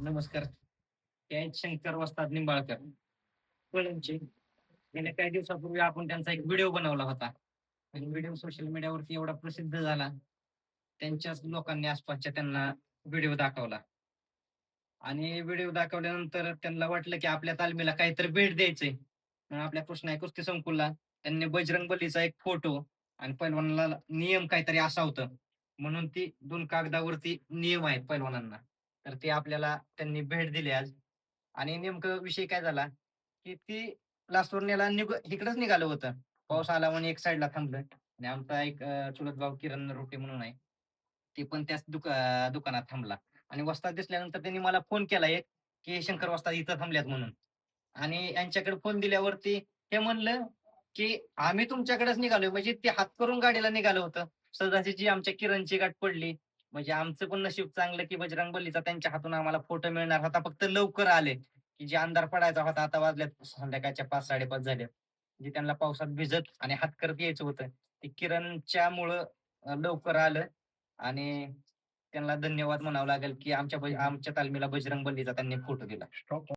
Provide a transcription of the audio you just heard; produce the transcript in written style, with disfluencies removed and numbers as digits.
नमस्कार. ते आहेत शंकर वस्ताद निंबाळकर, कळंबचे. गेल्या काही दिवसापूर्वी आपण त्यांचा एक व्हिडिओ बनवला होता आणि व्हिडिओ सोशल मीडियावरती एवढा प्रसिद्ध झाला, त्यांच्याच लोकांनी आसपासच्या त्यांना व्हिडिओ दाखवला आणि व्हिडिओ दाखवल्यानंतर त्यांना वाटलं, की आपल्या तालमीला काहीतरी भेट द्यायचंय. मग आपल्या कृष्णा एक कुस्ती संकुलला त्यांनी बजरंग बलीचा एक फोटो आणि पैलवानाला नियम काहीतरी असा होतं, म्हणून ती 2 कागदावरती नियम आहेत पैलवानांना. तर ते आपल्याला त्यांनी भेट दिली आज. आणि नेमकं विषय काय झाला, की ती लासुरण्याला इकडंच निघालं होतं. पाऊस आला म्हणून एक साइडला थांबलं आणि आमचा एक चुलत भाऊ किरण रोटे म्हणून आहे. ते पण त्याच दुकानात थांबला आणि वस्ताद दिसल्यानंतर त्यांनी मला फोन केला एक, की "शंकर वस्ताद इथं थांबल्यात" म्हणून. आणि यांच्याकडे फोन दिल्यावरती हे म्हणलं, की "आम्ही तुमच्याकडेच निघालोय." म्हणजे ते हात करून गाडीला निघालं होतं. सहजासहजी आमच्या किरणची गाठ पडली. म्हणजे आमचं पण नशीब चांगलं, की बजरंग बलीचा त्यांच्या हातून आम्हाला फोटो मिळणार होता. फक्त लवकर आले, की जे अंधार पडायचा होता. आता वाजल्यात संध्याकाळच्या 5:00-5:30 झालेत. म्हणजे त्यांना पावसात भिजत आणि हात करत यायचं होतं. ते किरणच्यामुळं लवकर आलं आणि त्यांना धन्यवाद म्हणावं लागेल, की आमच्या तालमीला बजरंग बलीचा त्यांनी फोटो दिला.